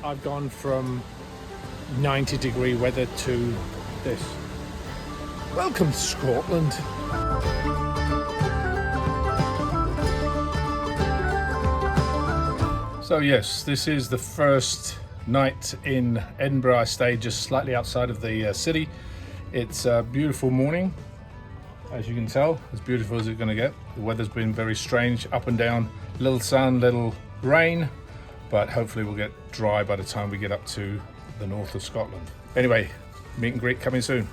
I've gone from 90-degree weather to this. Welcome to Scotland. So yes, this is the first night in Edinburgh. I stayed just slightly outside of the city. It's a beautiful morning, as you can tell, as beautiful as it's going to get. The weather's been very strange, up and down, little sun, little rain, but hopefully we'll get dry by the time we get up to the north of Scotland. Anyway, meet and greet coming soon.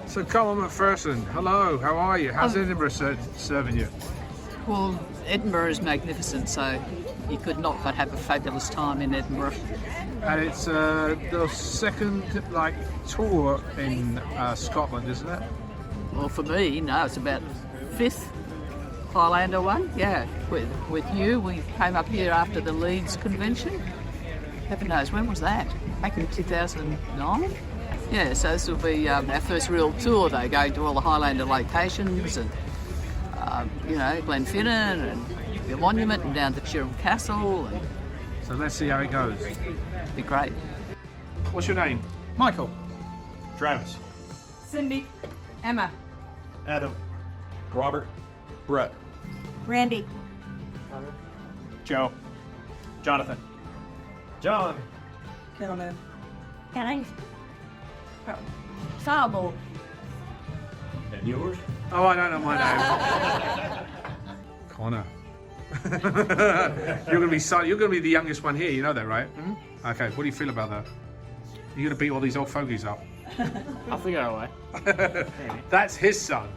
So Colin McPherson, hello, how are you? How's Edinburgh serving you? Well, Edinburgh is magnificent, so you could not but have a fabulous time in Edinburgh. And it's the second tour in Scotland, isn't it? Well, for me, no, it's about fifth Highlander one. Yeah, with you, we came up here after the Leeds convention. Heaven knows, when was that? Back in 2009? Yeah, so this will be our first real tour, though, going to all the Highlander locations and, Glenfinnan and the Monument and down to Chirham Castle. And so let's see how it goes. Be great. What's your name? Michael. Travis. Cindy. Emma. Adam. Robert. Brett. Randy. Joe. Jonathan. John. Carolyn. Kenny. Sabo. And yours? Oh, I don't know my name. Connor. You're gonna be the youngest one here. You know that, right? Mm-hmm. Okay. What do you feel about that? You're gonna beat all these old fogies up. I'll figure out a way. That's his son.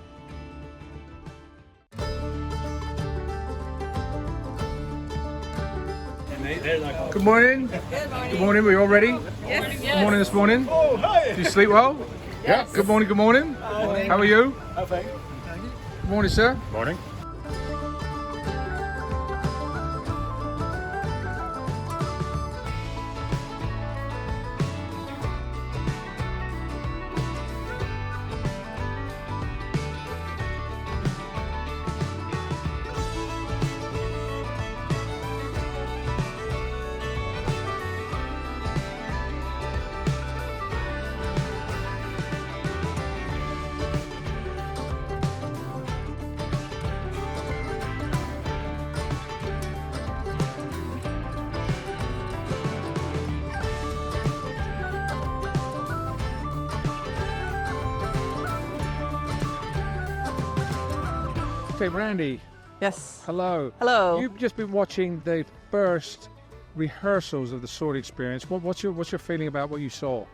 Good morning. Good morning. Were you all ready? Yes. Good morning this morning. Oh, hi! Did you sleep well? Yes. Yeah. Good morning. Good morning. How are you? Okay. Good morning, sir. Morning. Okay, Randy. Yes. Hello. Hello. You've just been watching the first rehearsals of the sword experience. What's your feeling about what you saw?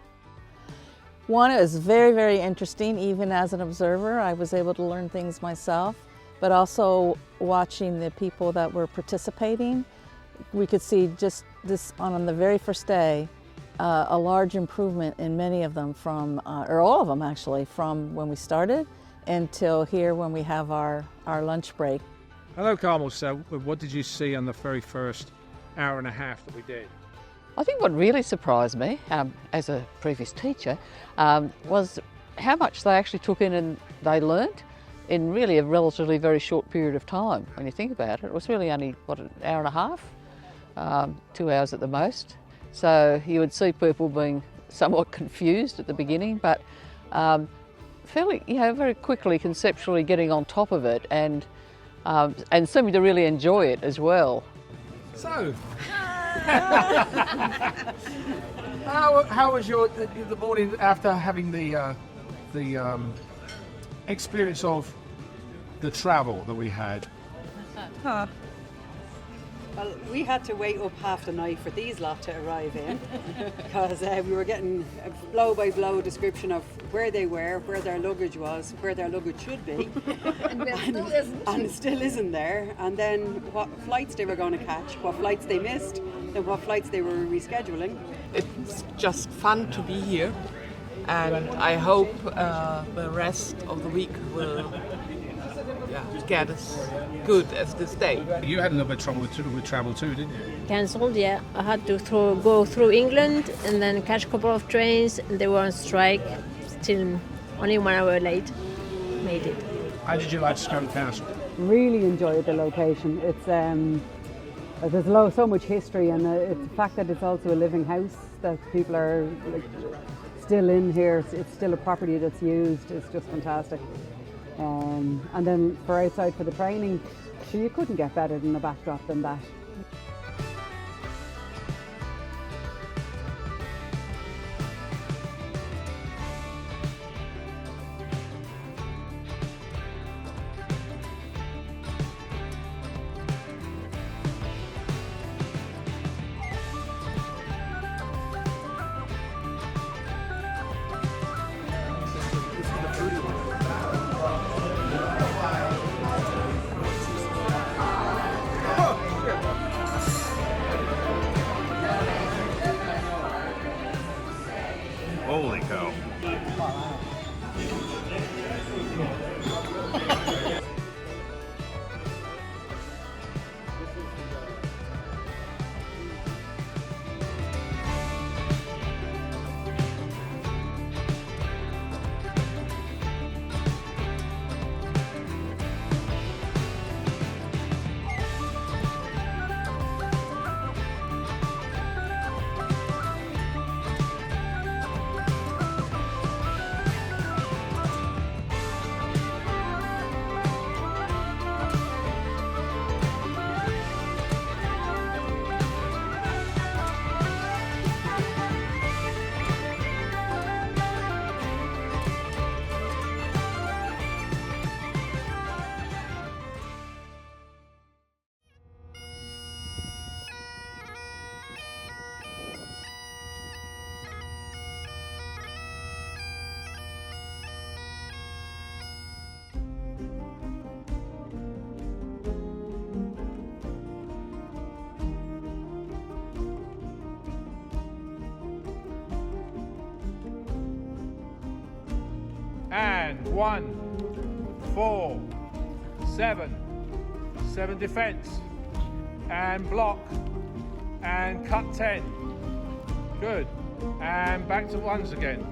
One, it was very, very interesting. Even as an observer, I was able to learn things myself, but also watching the people that were participating, we could see just this on the very first day, a large improvement in many of them from, or all of them actually, from when we started until here when we have our lunch break. Hello, Carmel. So, what did you see on the very first hour and a half that we did? I think what really surprised me, as a previous teacher, was how much they actually took in and they learnt in really a relatively very short period of time. When you think about it, it was really only, an hour and a half, 2 hours at the most. So you would see people being somewhat confused at the beginning, but fairly, very quickly conceptually getting on top of it and seeming to really enjoy it as well. So, how was the morning after having the experience of the travel that we had? Well, we had to wait up half the night for these lot to arrive in because we were getting a blow-by-blow description of where they were, where their luggage was, where their luggage should be, and it still isn't there, and then what flights they were going to catch, what flights they missed, and what flights they were rescheduling. It's just fun to be here, and I hope the rest of the week will get as good as this day. You had a little bit of trouble with travel too, didn't you? Cancelled, yeah. I had to go through England and then catch a couple of trains, and they were on strike. Still only 1 hour late. Made it. How did you like Scotland Castle? Really enjoyed the location. It's There's so much history, and it's the fact that it's also a living house that people are like, still in here. It's still a property that's used. It's just fantastic. And then for outside for the training, so you couldn't get better than a backdrop than that. Holy cow. And 1, 4, 7, 7 defence, and block, and cut 10. Good. And back to ones again.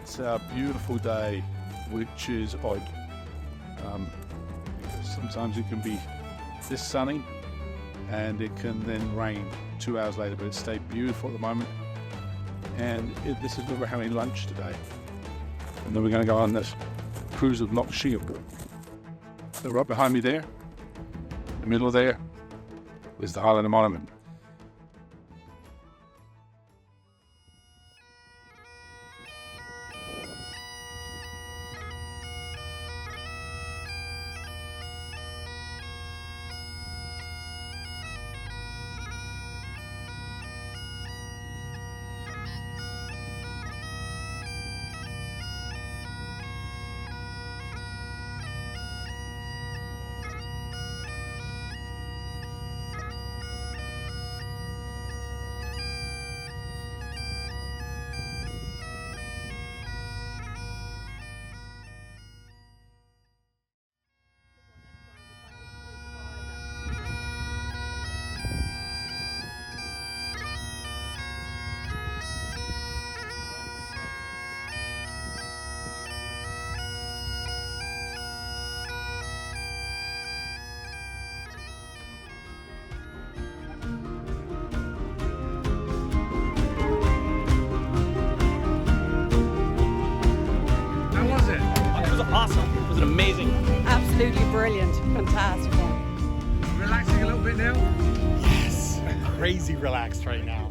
It's a beautiful day, which is odd. Because sometimes it can be this sunny and it can then rain 2 hours later, but it's stayed beautiful at the moment. And this is where we're having lunch today. And then we're going to go on this cruise of Loch Shiel. So right behind me there, in the middle there, is the Highlander Monument. Awesome. It was an amazing. Absolutely brilliant, fantastic. Relaxing a little bit now? Yes. Crazy relaxed right now.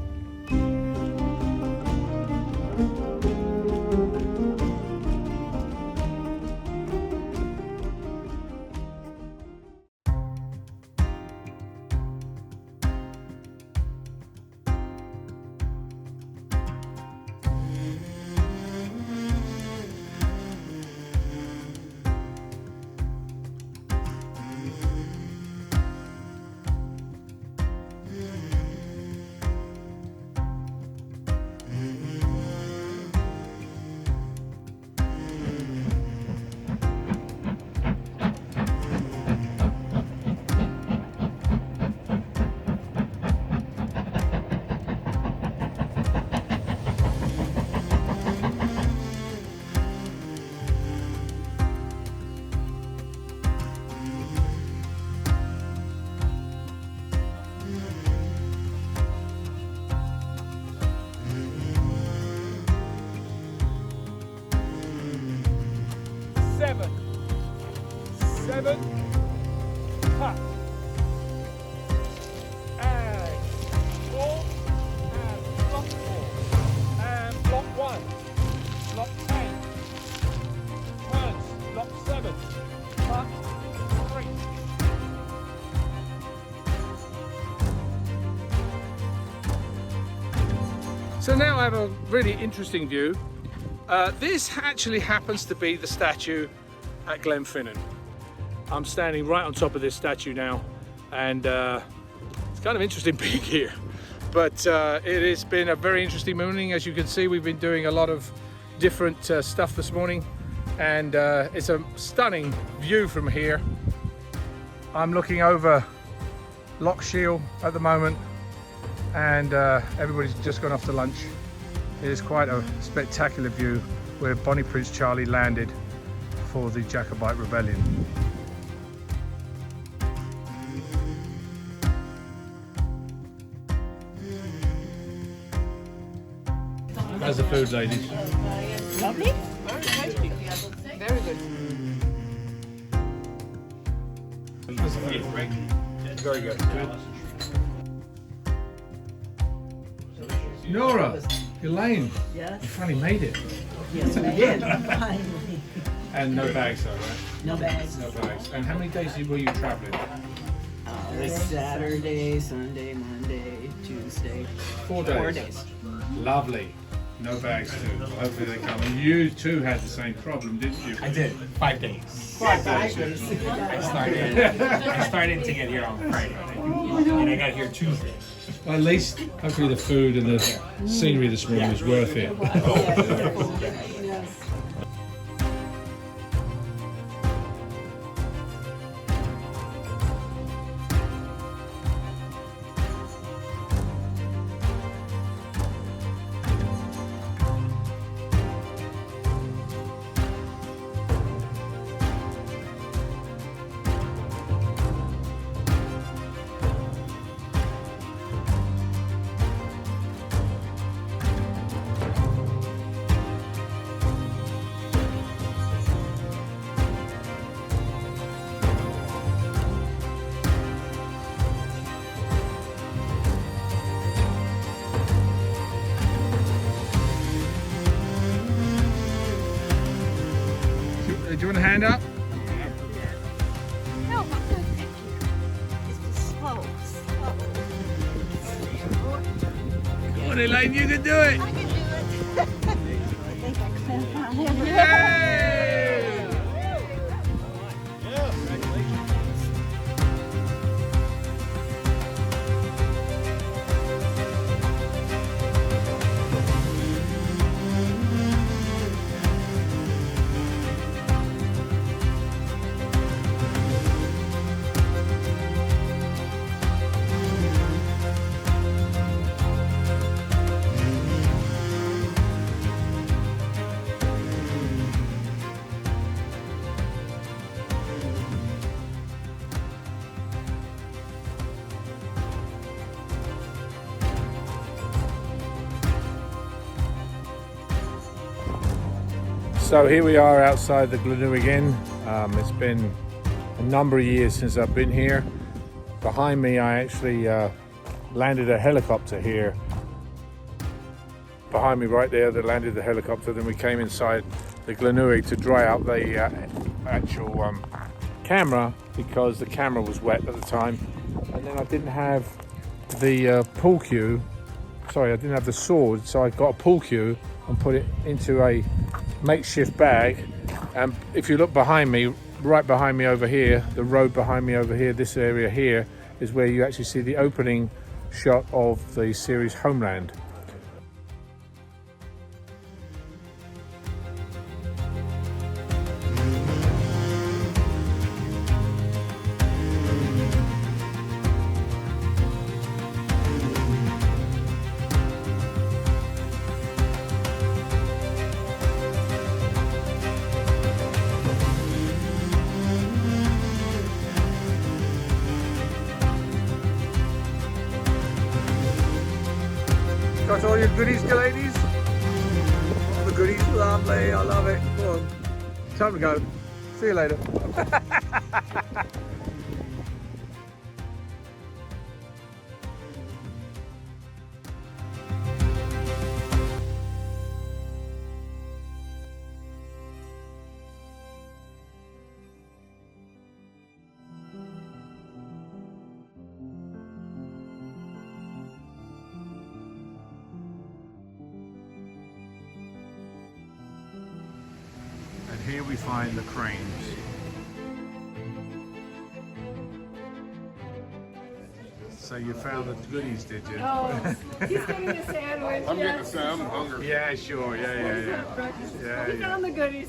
7. 7. Cut. And 4. And block 4. And block 1. Block 10. Turns. Block 7. Cut. 3. So now I have a really interesting view. This actually happens to be the statue at Glenfinnan. I'm standing right on top of this statue now, and it's kind of interesting being here. But it has been a very interesting morning. As you can see, we've been doing a lot of different stuff this morning, and it's a stunning view from here. I'm looking over Loch Shiel at the moment, and everybody's just gone off to lunch. It is quite a spectacular view where Bonnie Prince Charlie landed for the Jacobite Rebellion. How's the food, ladies? Lovely. Very good. Very good. Nora, Elaine, Yes. you finally made it. Yes, we did. Finally. And no bags though, right? No bags. No bags. And how many days were you traveling? Saturday, Sunday, Monday, Tuesday. 4 days. 4 days. Lovely. No bags too. Well, hopefully they come. And you too had the same problem, didn't you? I did. 5 days. 5 days. I started to get here on Friday, and I got here Tuesday. Well, at least hopefully the food and the scenery this morning was worth it. Yes. Do you want a hand up? No, I'm good, thank you. It's just slow. Come on, Elaine, you can do it! I can do it. I think I climbed on him. Yay! So here we are outside the Glenouig Inn. It's been a number of years since I've been here. Behind me I actually landed a helicopter here. Behind me right there, they landed the helicopter. Then we came inside the Glenouig to dry out the actual camera, because the camera was wet at the time. And then I didn't have the pool cue. Sorry, I didn't have the sword, so I got a pool cue and put it into a makeshift bag. And if you look behind me, right behind me over here, the road behind me over here, this area here is where you actually see the opening shot of the series Homeland. Got all your goodies, ladies? All the goodies, lovely, I love it. Come on, time to go. See you later. And here we find the cranes. So you found the goodies, did you? Oh, he's getting a sandwich. I'm getting some. I'm hungry. Yeah, sure. Yeah. He found the goodies.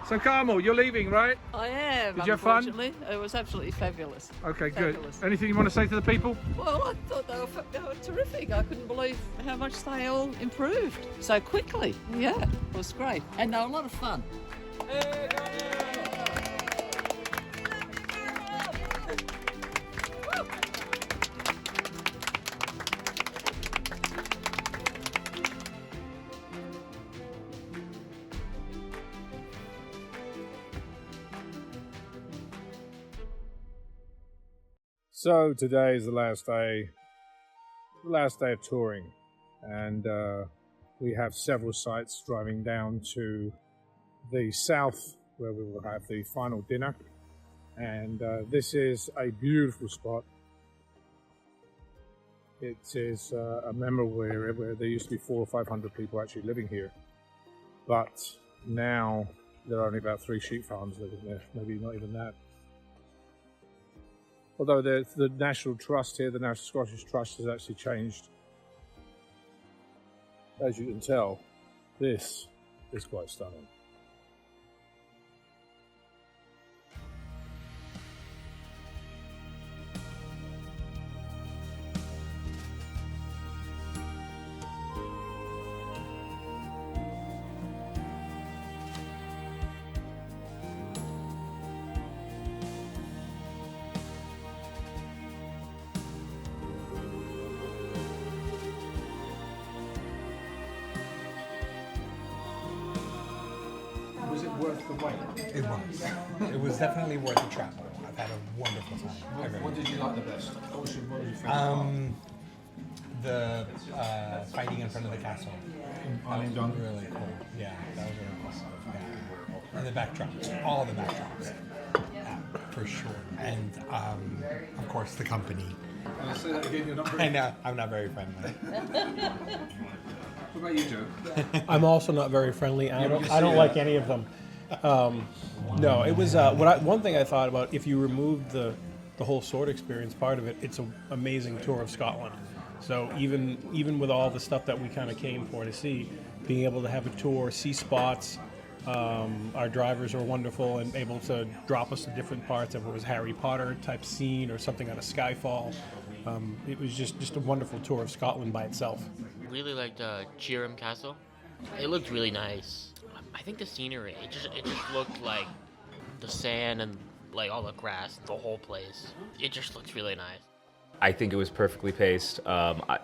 So Carmel, you're leaving, right? I am. Did you have fun? Unfortunately, it was absolutely fabulous. Okay, good. Fabulous. Anything you want to say to the people? Well, I thought they were terrific. I couldn't believe how much they all improved so quickly. Yeah, it was great, and they were a lot of fun. So today is the last day of touring, and we have several sites driving down to the south where we will have the final dinner. And this is a beautiful spot. It is a memorable area where there used to be 400 or 500 people actually living here, but now there are only about 3 sheep farms living there, maybe not even that. Although the National Trust here, the National Scottish Trust, has actually changed. As you can tell, this is quite stunning. Was it worth the wait? It was. It was definitely worth the travel. I've had a wonderful time. What did you like the best? What was your favorite? The fighting in front of the castle. On in Duncan? Really cool. Yeah, that was really cool. Yeah. And the backdrops. All the backdrops. Yeah, for sure. And of course the company. Say that again, you're not very... I know, I'm not very friendly. What about you, Joe? I'm also not very friendly. I don't like any of them. No, it was one thing I thought about. If you removed the whole sword experience part of it, it's an amazing tour of Scotland. So even with all the stuff that we kind of came for to see, being able to have a tour, see spots. Our drivers are wonderful and able to drop us to different parts. If it was Harry Potter type scene or something out of Skyfall, it was just a wonderful tour of Scotland by itself. Really liked Cheerham Castle. It looked really nice. I think the scenery, it just looked like the sand and like all the grass, the whole place. It just looks really nice. I think it was perfectly paced.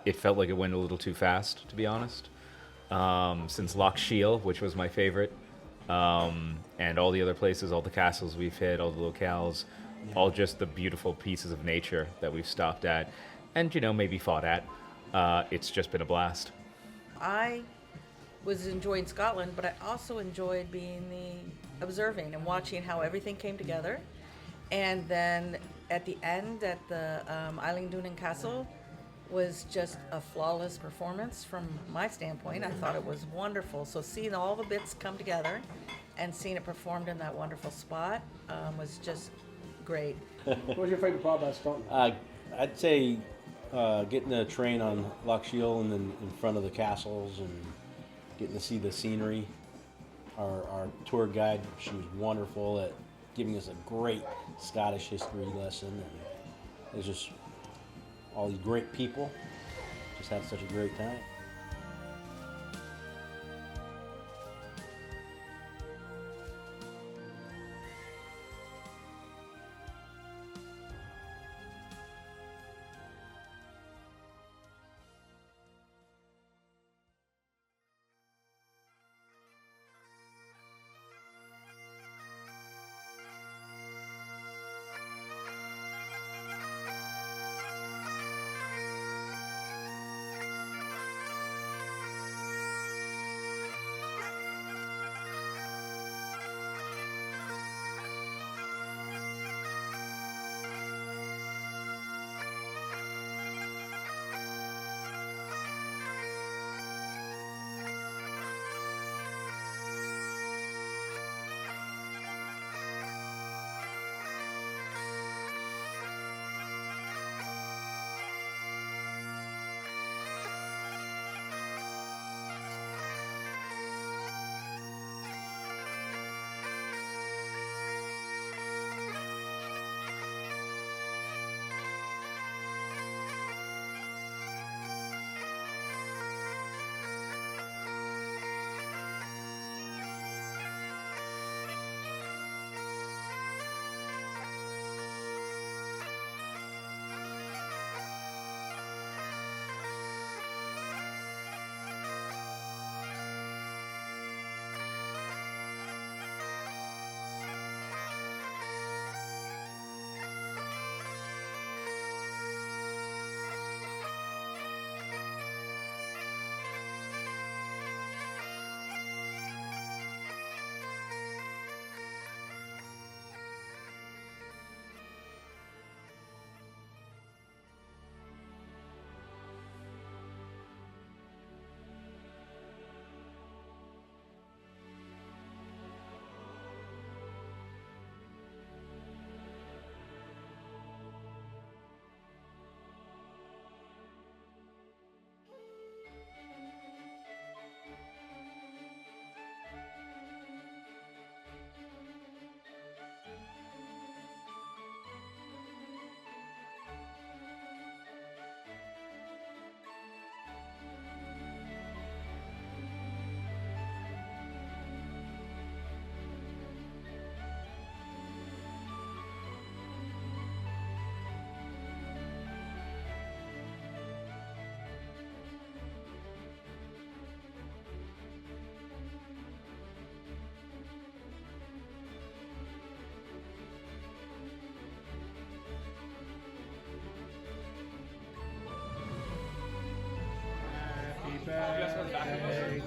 It felt like it went a little too fast, to be honest. Since Loch Shiel, which was my favorite, and all the other places, all the castles we've hit, all the locales, all just the beautiful pieces of nature that we've stopped at and, maybe fought at. It's just been a blast. I was enjoying Scotland, but I also enjoyed being observing and watching how everything came together. And then at the end, at the Highlander Castle, was just a flawless performance from my standpoint. I thought it was wonderful. So seeing all the bits come together and seeing it performed in that wonderful spot was just great. What was your favorite part about Scotland? I'd say getting the train on Loch Shiel and then in front of the castles and getting to see the scenery. Our tour guide, she was wonderful at giving us a great Scottish history lesson. And it was just all these great people. Just had such a great time.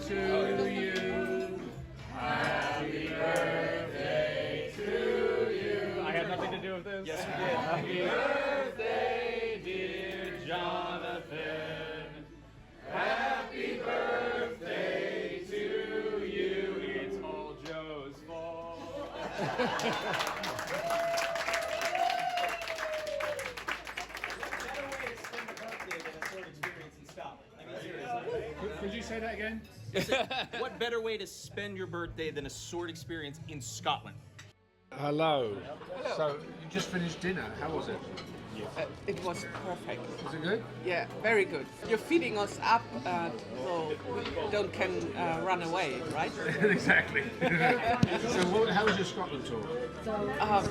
to you. Happy birthday to you. I had nothing to do with this. Yes, you did. Happy birthday, dear Jonathan. Happy birthday to you. It's all Joe's fault. Could you say that again? What better way to spend your birthday than a sword experience in Scotland? Hello. So you just finished dinner. How was it? It was perfect. Was it good? Yeah, very good. You're feeding us up so we can run away, right? Exactly. So how was your Scotland tour?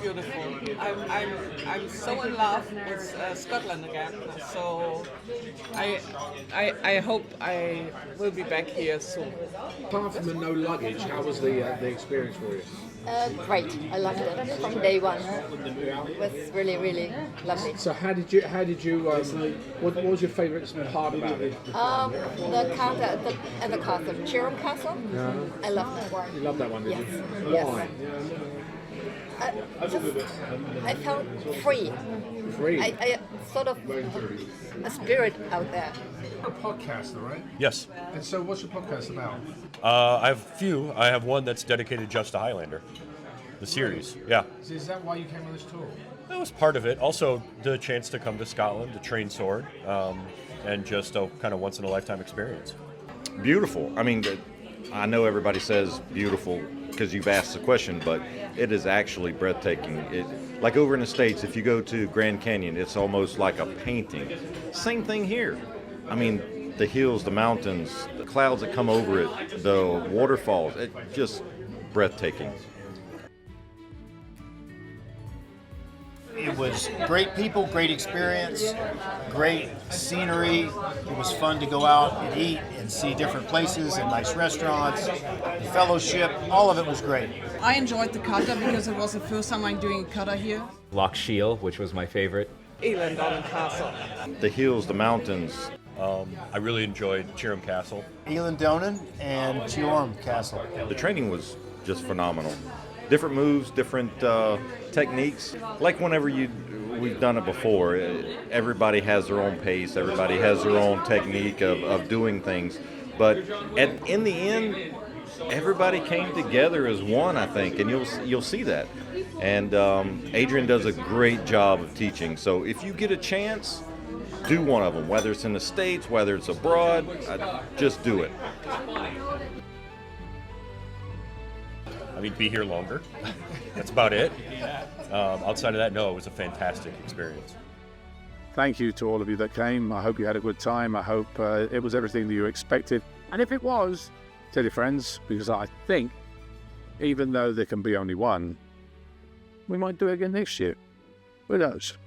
Beautiful. I'm so in love with Scotland again. So I hope I will be back here soon. Apart from the no luggage, how was the experience for you? Great. I loved it from day one. It was really, really lovely. So how did you what was your favourite part about it? The castle at the castle, Cheram Castle. Yeah. I loved that one. You loved that one, did Yes. you? Yes. Why? I felt free. Free? I sort of a spirit out there. You're a podcaster, right? Yes. And so what's your podcast about? I have a few. I have one that's dedicated just to Highlander, the series. Yeah. So is that why you came on this tour? That was part of it. Also, the chance to come to Scotland to train sword, and just a kind of once-in-a-lifetime experience. Beautiful. I mean, I know everybody says beautiful because you've asked the question, but it is actually breathtaking. Like over in the States, if you go to Grand Canyon, it's almost like a painting. Same thing here. I mean, the hills, the mountains, the clouds that come over it, the waterfalls, it just breathtaking. It was great people, great experience, great scenery. It was fun to go out and eat and see different places and nice restaurants, the fellowship, all of it was great. I enjoyed the kata because it was the first time I'm doing kata here. Loch Shiel, which was my favorite. Highlander Castle. The hills, the mountains. I really enjoyed Cheram Castle. Elandonan and Cheram Castle. The training was just phenomenal. Different moves, different techniques. Like whenever we've done it before, everybody has their own pace, everybody has their own technique of doing things. But in the end, everybody came together as one, I think, and you'll see that. And Adrian does a great job of teaching. So if you get a chance, do one of them, whether it's in the States, whether it's abroad, just do it. I mean, be here longer. That's about it. Outside of that, no, it was a fantastic experience. Thank you to all of you that came. I hope you had a good time. I hope it was everything that you expected. And if it was, tell your friends, because I think, even though there can be only one, we might do it again next year. Who knows?